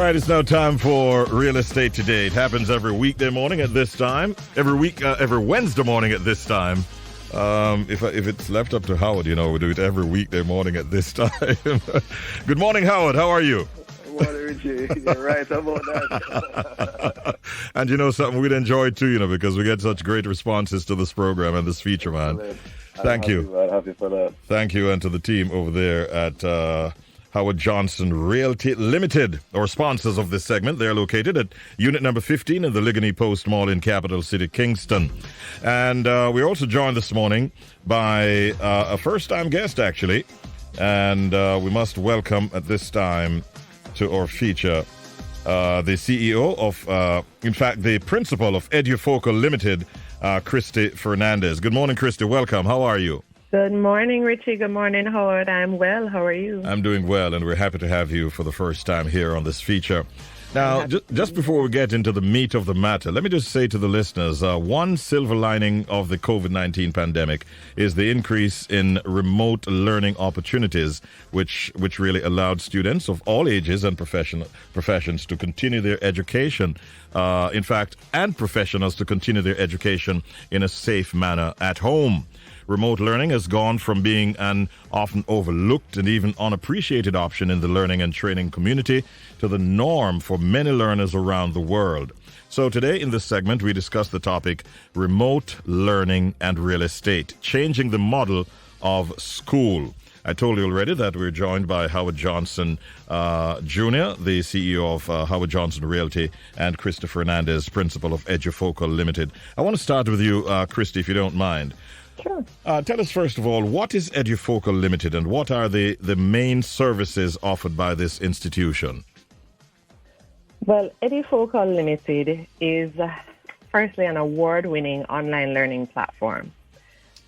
right, it's now time for Real Estate Today. It happens every weekday morning at this time. Every Wednesday morning at this time. If it's left up to Howard, we do it every weekday morning at this time. Good morning, Howard. How are you? Good morning, Richie. You're right. How about that? And something we'd enjoy too, because we get such great responses to this program and this feature, man. Thank you. I'm happy for that. Thank you, and to the team over there at Howard Johnson Realty Limited, or sponsors of this segment. They're located at unit number 15 in the Ligony Post Mall in Capital City, Kingston. And we're also joined this morning by a first-time guest, actually. And we must welcome at this time to our feature the CEO of, in fact, the principal of EduFocal Limited, Kristy Fernandez. Good morning, Kristy. Welcome. How are you? Good morning, Richie. Good morning, Howard. I'm well. How are you? I'm doing well, and we're happy to have you for the first time here on this feature. Now, just before we get into the meat of the matter, let me just say to the listeners, one silver lining of the COVID-19 pandemic is the increase in remote learning opportunities, which really allowed students of all ages and professions to continue their education, and professionals to continue their education in a safe manner at home. Remote learning has gone from being an often overlooked and even unappreciated option in the learning and training community to the norm for many learners around the world. So today in this segment, we discuss the topic remote learning and real estate, changing the model of school. I told you already that we're joined by Howard Johnson Jr., the CEO of Howard Johnson Realty, and Kristy Fernandez, principal of EduFocal Limited. I want to start with you, Kristy, if you don't mind. Sure. Tell us, first of all, what is EduFocal Limited and what are the main services offered by this institution? Well, EduFocal Limited is firstly an award-winning online learning platform.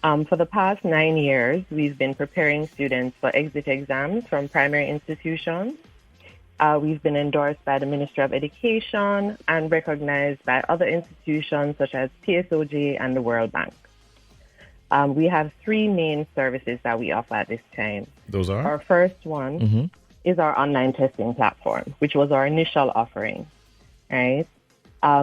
For the past 9 years, we've been preparing students for exit exams from primary institutions. We've been endorsed by the Ministry of Education and recognized by other institutions such as PSOG and the World Bank. We have three main services that we offer at this time. Those are? Our first one is our online testing platform, which was our initial offering, right?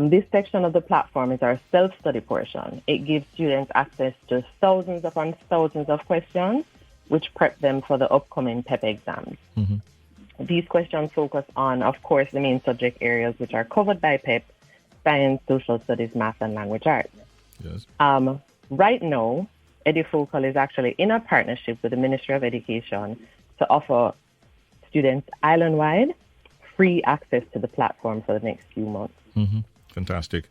This section of the platform is our self-study portion. It gives students access to thousands upon thousands of questions, which prep them for the upcoming PEP exams. These questions focus on, of course, the main subject areas which are covered by PEP: science, social studies, math, and language arts. Yes. Right now, EduFocal is actually in a partnership with the Ministry of Education to offer students island-wide free access to the platform for the next few months. Fantastic.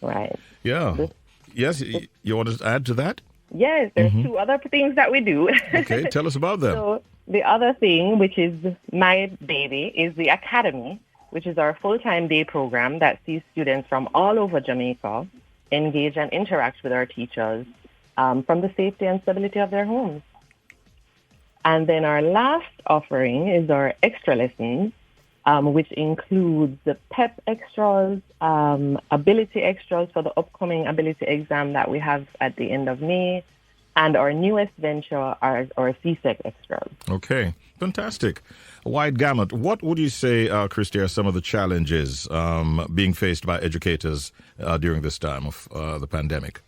Right. Yeah. Yes, you want to add to that? Yes, there's two other things that we do. Okay, tell us about them. So the other thing, which is my baby, is the Academy, which is our full-time day program that sees students from all over Jamaica engage and interact with our teachers from the safety and stability of their homes. And then our last offering is our extra lessons, which includes the PEP extras, ability extras for the upcoming ability exam that we have at the end of May, and our newest venture are our CSEC extras. Okay, fantastic. A wide gamut. What would you say, Kristy, are some of the challenges being faced by educators during this time of the pandemic?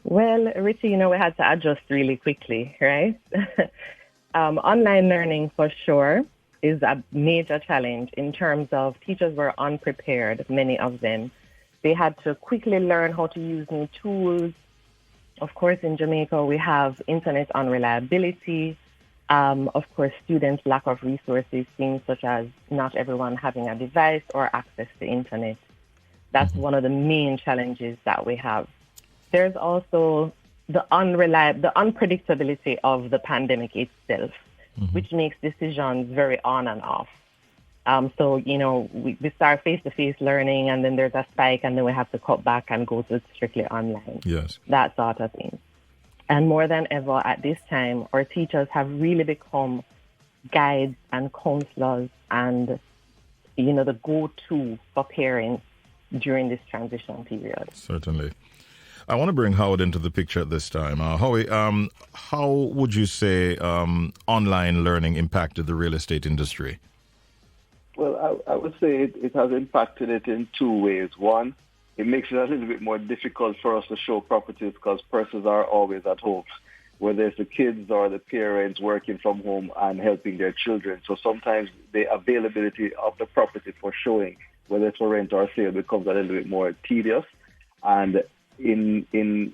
Well, Richie, we had to adjust really quickly, right? Online learning, for sure, is a major challenge in terms of teachers were unprepared, many of them. They had to quickly learn how to use new tools. Of course, in Jamaica, we have internet unreliability. Of course, students' lack of resources, things such as not everyone having a device or access to internet. That's one of the main challenges that we have. There's also the unpredictability of the pandemic itself, which makes decisions very on and off. We start face-to-face learning, and then there's a spike, and then we have to cut back and go to strictly online. Yes. That sort of thing. And more than ever at this time, our teachers have really become guides and counselors and, the go-to for parents during this transition period. Certainly. I want to bring Howard into the picture at this time. Howie, how would you say online learning impacted the real estate industry? Well, I would say it has impacted it in two ways. One, it makes it a little bit more difficult for us to show properties because persons are always at home, whether it's the kids or the parents working from home and helping their children. So sometimes the availability of the property for showing, whether it's for rent or sale, becomes a little bit more tedious. And in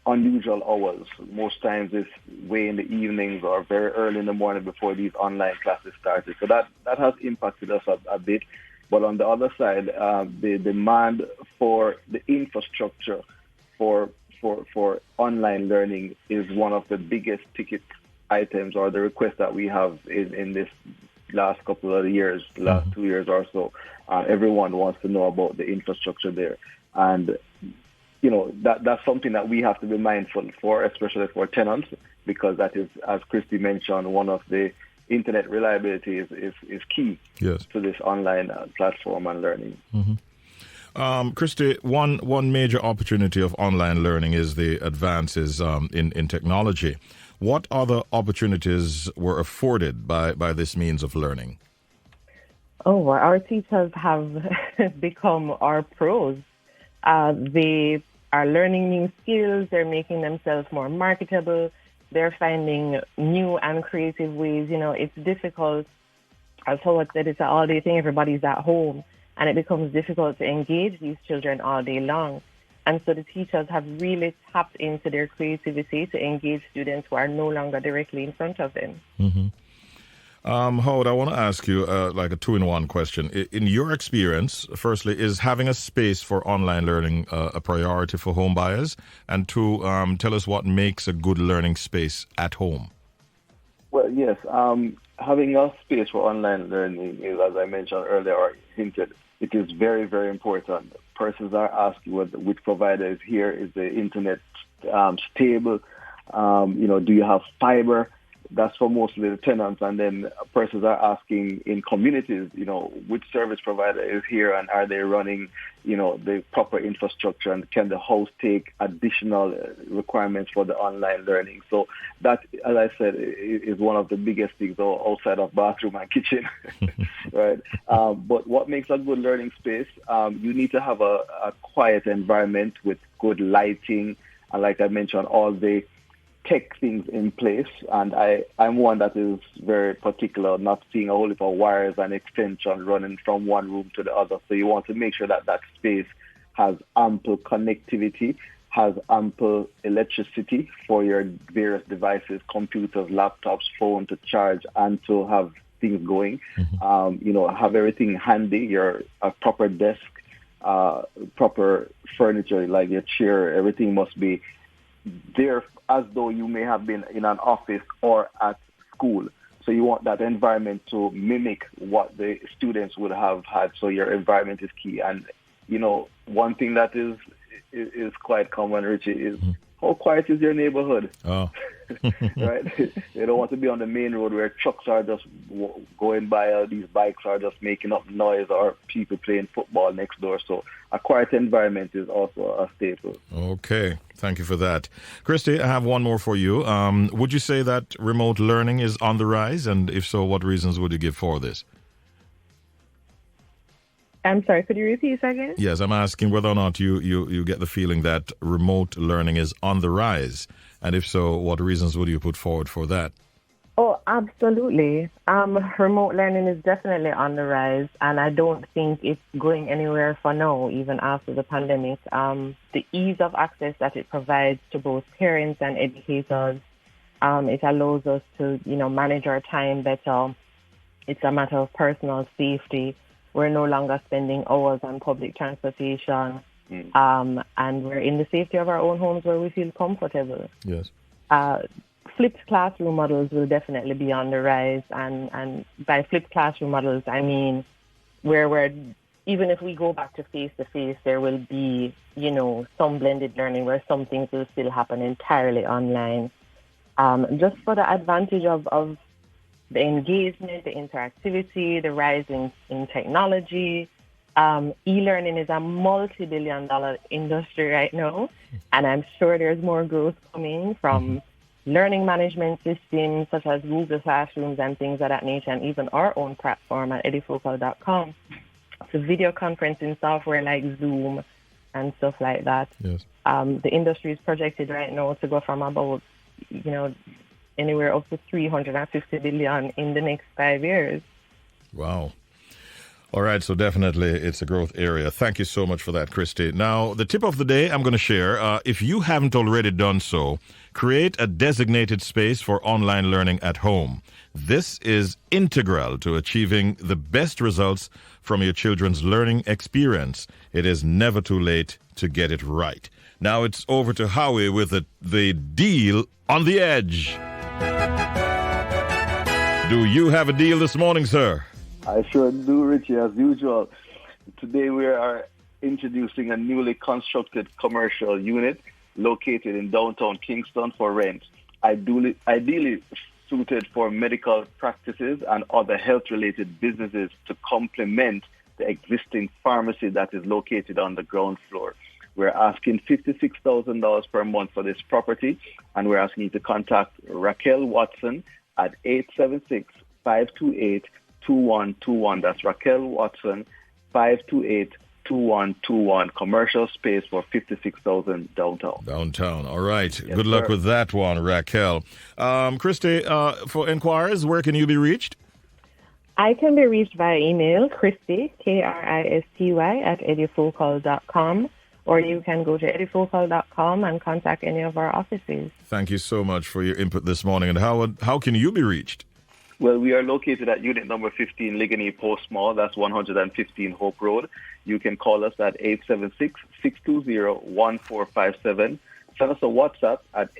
unusual hours, most times it's way in the evenings or very early in the morning before these online classes started. So that has impacted us a bit. But on the other side, the demand for the infrastructure for online learning is one of the biggest ticket items or the requests that we have in this last couple of years, last 2 years or so. Everyone wants to know about the infrastructure there. And, you know, that's something that we have to be mindful for, especially for tenants, because that is, as Kristy mentioned, one of the internet reliability is key to this online platform and learning. Kristy, one major opportunity of online learning is the advances in technology. What other opportunities were afforded by this means of learning? Oh, well, our teachers have become our pros. They are learning new skills. They're making themselves more marketable. They're finding new and creative ways. You know, it's difficult. As Howard said, it's an all-day thing. Everybody's at home, and it becomes difficult to engage these children all day long. And so the teachers have really tapped into their creativity to engage students who are no longer directly in front of them. Howard, I want to ask you like a two-in-one question. In your experience, firstly, is having a space for online learning a priority for home buyers? And two, tell us what makes a good learning space at home. Well, yes. Having a space for online learning is, as I mentioned earlier or hinted, it is very, very important. Persons are asking which provider is here. Is the internet stable? Do you have fiber? That's for mostly the tenants. And then persons are asking in communities, which service provider is here and are they running, the proper infrastructure, and can the host take additional requirements for the online learning? So that, as I said, is one of the biggest things outside of bathroom and kitchen, right? But what makes a good learning space, you need to have a quiet environment with good lighting. And like I mentioned, all the tech things in place, and I'm one that is very particular, not seeing a whole heap of wires and extension running from one room to the other. So you want to make sure that space has ample connectivity, has ample electricity for your various devices, computers, laptops, phone to charge and to have things going. Have everything handy, a proper desk, proper furniture like your chair, everything must be there as though you may have been in an office or at school. So you want that environment to mimic what the students would have had. So your environment is key. And, one thing that is quite common, Richie, is how quiet is your neighborhood? Oh. Right? They don't want to be on the main road where trucks are just going by, or these bikes are just making up noise, or people playing football next door. So a quiet environment is also a staple. Okay. Thank you for that. Kristy, I have one more for you. Would you say that remote learning is on the rise? And if so, what reasons would you give for this? I'm sorry, could you repeat again? Yes, I'm asking whether or not you get the feeling that remote learning is on the rise. And if so, what reasons would you put forward for that? Oh, absolutely. Remote learning is definitely on the rise, and I don't think it's going anywhere for now, even after the pandemic. The ease of access that it provides to both parents and educators, it allows us to, manage our time better. It's a matter of personal safety. We're no longer spending hours on public transportation, and we're in the safety of our own homes where we feel comfortable. Yes. Flipped classroom models will definitely be on the rise, and by flipped classroom models, I mean where even if we go back to face-to-face, there will be, some blended learning where some things will still happen entirely online. Just for the advantage of the engagement, the interactivity, the rise in technology. E-learning is a multi-billion-dollar industry right now, and I'm sure there's more growth coming from learning management systems such as Google Classrooms and things of that nature, and even our own platform at EduFocal.com, to video conferencing software like Zoom and stuff like that. Yes. The industry is projected right now to go from about, anywhere up to 350 billion in the next 5 years. Wow. All right, so definitely it's a growth area. Thank you so much for that, Kristy. Now, the tip of the day I'm going to share, if you haven't already done so, create a designated space for online learning at home. This is integral to achieving the best results from your children's learning experience. It is never too late to get it right. Now it's over to Howie with the deal on the edge. Do you have a deal this morning, sir? I sure do, Richie, as usual. Today we are introducing a newly constructed commercial unit located in downtown Kingston for rent, ideally suited for medical practices and other health-related businesses to complement the existing pharmacy that is located on the ground floor. We're asking $56,000 per month for this property, and we're asking you to contact Raquel Watson at 876-528-2121. That's Raquel Watson, 528-2121. Commercial space for $56,000 downtown. Downtown. All right. Yes, good luck sir. with that one, Raquel. Kristy, for inquiries, where can you be reached? I can be reached via email, Kristy, Kristy, at edufocal.com, or you can go to edufocal.com and contact any of our offices. Thank you so much for your input this morning. And how can you be reached? Well, we are located at unit number 15, Ligony Post Mall. That's 115 Hope Road. You can call us at 876-620-1457. Send us a WhatsApp at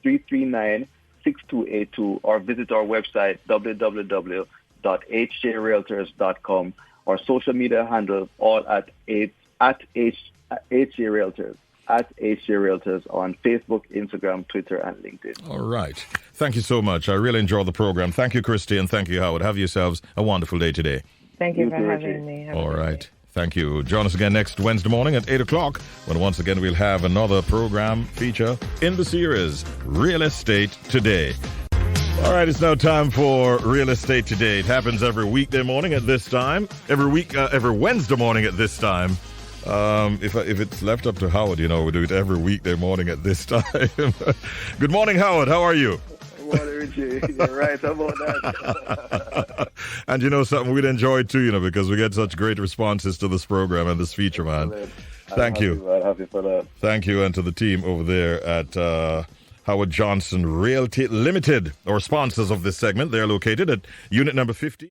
876-339-6282, or visit our website, www.hjrealtors.com. Our social media handles all at HJ Realtors, at HJ Realtors on Facebook, Instagram, Twitter, and LinkedIn. All right. Thank you so much. I really enjoyed the program. Thank you, Kristy, and thank you, Howard. Have yourselves a wonderful day today. Thank you You for too, having me. Have a All good right. day. Thank you. Join us again next Wednesday morning at 8 o'clock when once again we'll have another program feature in the series, Real Estate Today. All right, it's now time for Real Estate Today. It happens every weekday morning at this time. Every Wednesday morning at this time. If it's left up to Howard, we do it every weekday morning at this time. Good morning, Howard. How are you? Well, Richie, you're right about that. And something we'd enjoy too, because we get such great responses to this program and this feature, man. Thank you. I'm happy for that. Thank you, and to the team over there at Howard Johnson Realty Limited, or sponsors of this segment. They're located at unit number 50.